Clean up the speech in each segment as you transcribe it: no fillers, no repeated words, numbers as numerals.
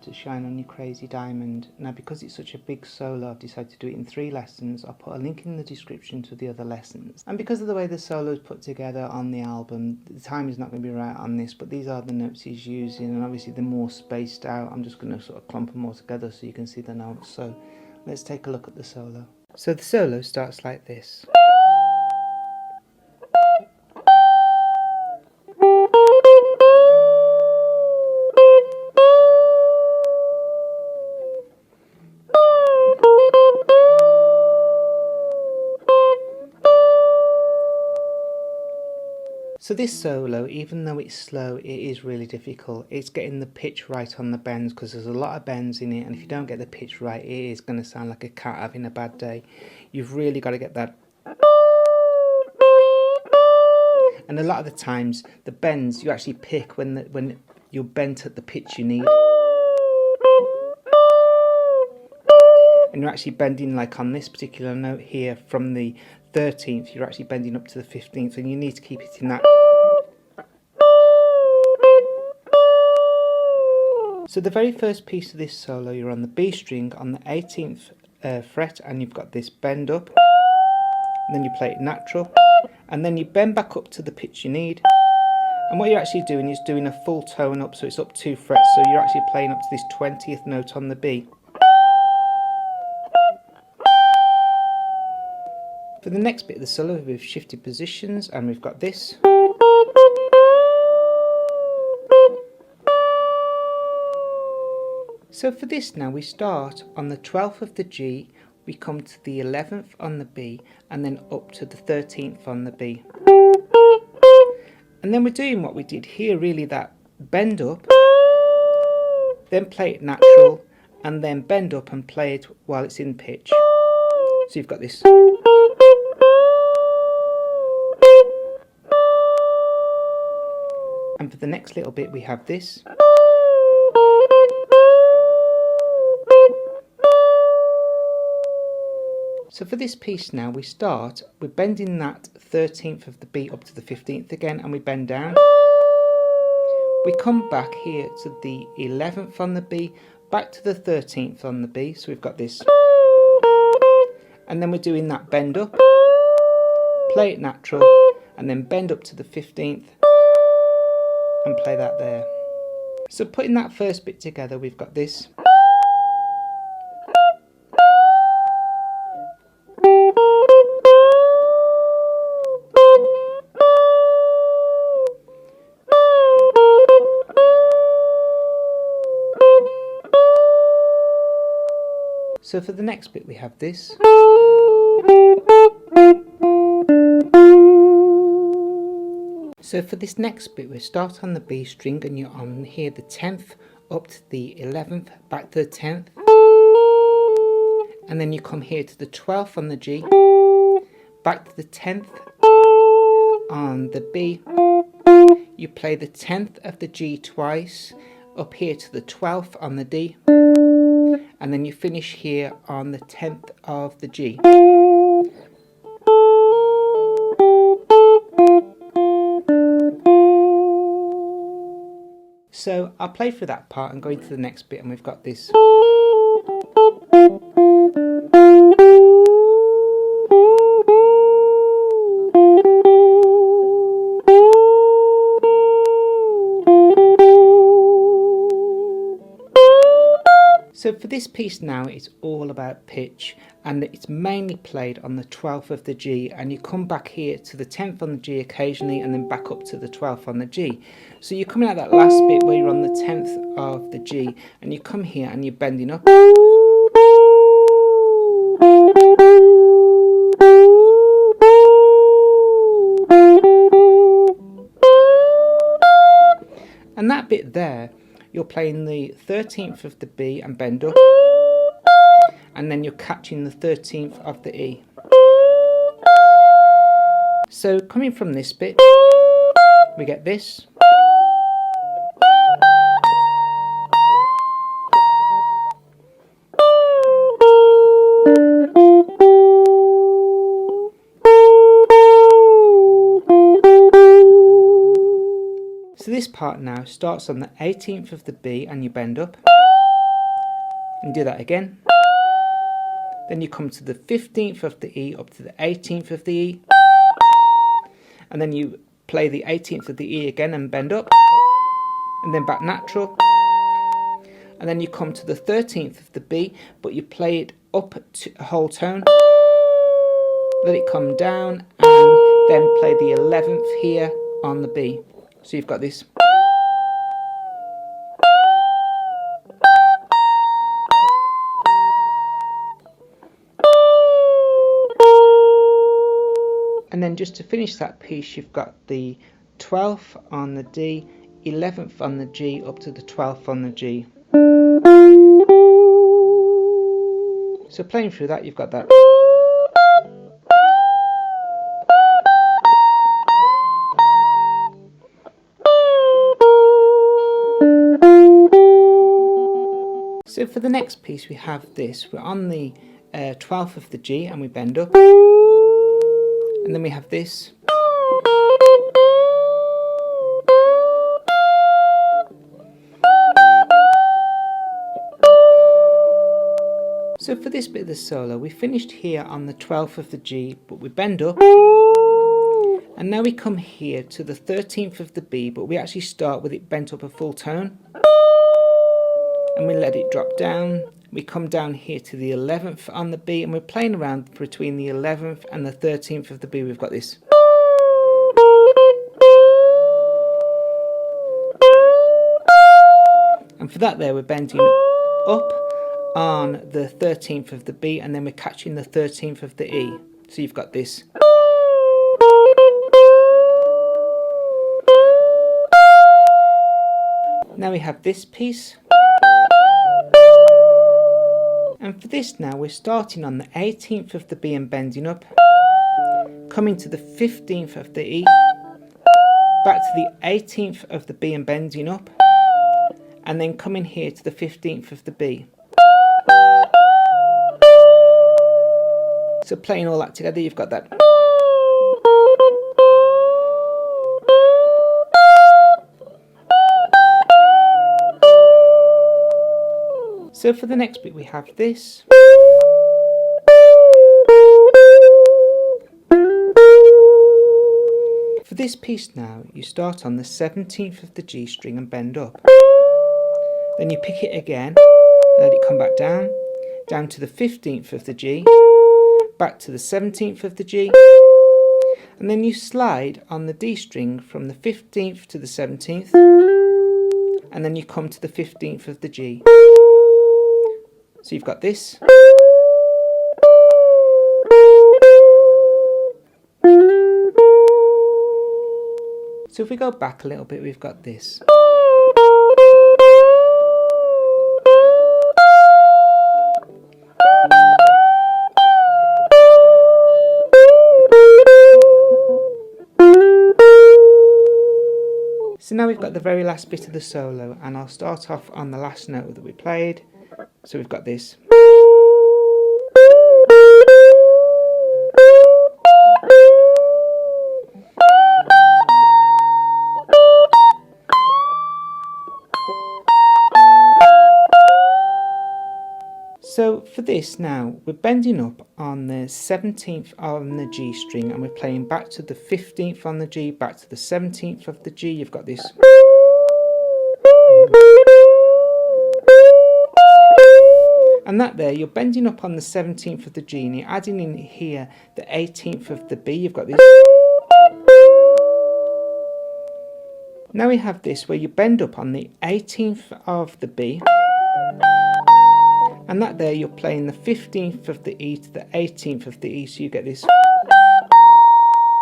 to shine on your crazy diamond. Now, because it's such a big solo, I've decided to do it in 3 lessons. I'll put a link in the description to the other lessons. And because of the way the solo is put together on the album, the time is not going to be right on this, but these are the notes he's using, and obviously they're more spaced out. I'm just going to sort of clump them all together so you can see the notes. So let's take a look at the solo. So the solo starts like this. So this solo, even though it's slow, it is really difficult. It's getting the pitch right on the bends, because there's a lot of bends in it, and if you don't get the pitch right, it is going to sound like a cat having a bad day. You've really got to get that. And a lot of the times, the bends you actually pick when you're bent at the pitch you need. And you're actually bending, like on this particular note here, from the 13th, you're actually bending up to the 15th, and you need to keep it in that. So the very first piece of this solo, you're on the B string on the 18th fret, and you've got this bend up, and then you play it natural, and then you bend back up to the pitch you need. And what you're actually doing is doing a full tone up, so it's up 2 frets, so you're actually playing up to this 20th note on the B. For the next bit of the solo, we've shifted positions, and we've got this. So for this now, we start on the 12th of the G, we come to the 11th on the B, and then up to the 13th on the B. And then we're doing what we did here, really, that bend up, then play it natural, and then bend up and play it while it's in pitch. So you've got this. And for the next little bit we have this. So for this piece now, we're bending that 13th of the B up to the 15th again, and we bend down. We come back here to the 11th on the B, back to the 13th on the B, so we've got this. And then we're doing that bend up, play it natural, and then bend up to the 15th and play that there. So putting that first bit together, we've got this. So for the next bit we have this. So for this next bit we start on the B string, and you're on here the 10th up to the 11th, back to the 10th, and then you come here to the 12th on the G, back to the 10th on the B, you play the 10th of the G twice, up here to the 12th on the D, and then you finish here on the 10th of the G. So I'll play through that part and go into the next bit, and we've got this. So for this piece now, it's all about pitch, and it's mainly played on the 12th of the G, and you come back here to the 10th on the G occasionally, and then back up to the 12th on the G. So you're coming out that last bit where you're on the 10th of the G, and you come here and you're bending up. And that bit there, you're playing the 13th of the B and bend up, and then you're catching the 13th of the E. So coming from this bit, we get this. So this part now starts on the 18th of the B and you bend up, and do that again. Then you come to the 15th of the E up to the 18th of the E, and then you play the 18th of the E again and bend up, and then back natural, and then you come to the 13th of the B, but you play it up to a whole tone, let it come down, and then play the 11th here on the B. So you've got this. And then just to finish that piece, you've got the 12th on the D, 11th on the G, up to the 12th on the G. So playing through that, you've got that. So for the next piece we have this. We're on the 12th of the G and we bend up. And then we have this. So for this bit of the solo, we finished here on the 12th of the G, but we bend up. And now we come here to the 13th of the B, but we actually start with it bent up a full tone. And we let it drop down. We come down here to the 11th on the B, and we're playing around between the 11th and the 13th of the B. We've got this. And for that there, we're bending up on the 13th of the B, and then we're catching the 13th of the E. So you've got this. Now we have this piece. And for this now, we're starting on the 18th of the B and bending up, coming to the 15th of the E, back to the 18th of the B and bending up, and then coming here to the 15th of the B. So playing all that together, you've got that. So for the next bit we have this. For this piece now, you start on the 17th of the G string and bend up. Then you pick it again, let it come back down, down to the 15th of the G, back to the 17th of the G, and then you slide on the D string from the 15th to the 17th, and then you come to the 15th of the G. So you've got this. So if we go back a little bit, we've got this. So now we've got the very last bit of the solo, and I'll start off on the last note that we played. So we've got this. So for this now, we're bending up on the 17th on the G string, and we're playing back to the 15th on the G, back to the 17th of the G. You've got this. And that there, you're bending up on the 17th of the G, and you're adding in here the 18th of the B. You've got this. Now we have this where you bend up on the 18th of the B, and that there, you're playing the 15th of the E to the 18th of the E, so you get this.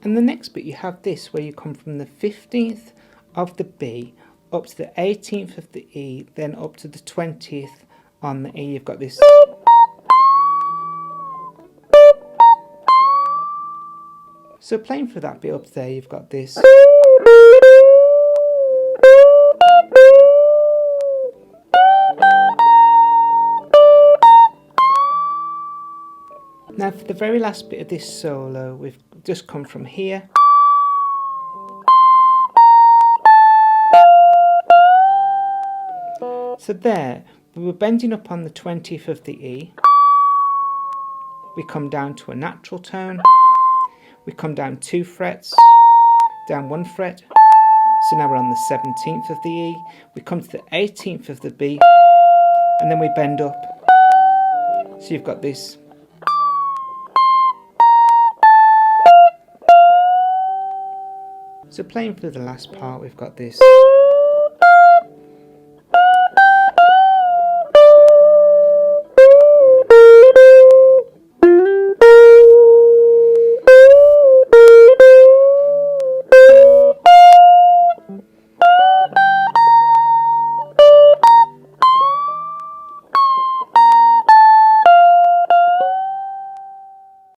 And the next bit, you have this where you come from the 15th of the B up to the 18th of the E, then up to the 20th on the E. You've got this. So playing for that bit up there, you've got this. Now for the very last bit of this solo, we've just come from here. So there, We were bending up on the 20th of the E. We come down to a natural tone. We come down 2 frets, down 1 fret. So now we're on the 17th of the E. We come to the 18th of the B, and then we bend up. So you've got this. So playing through the last part, we've got this.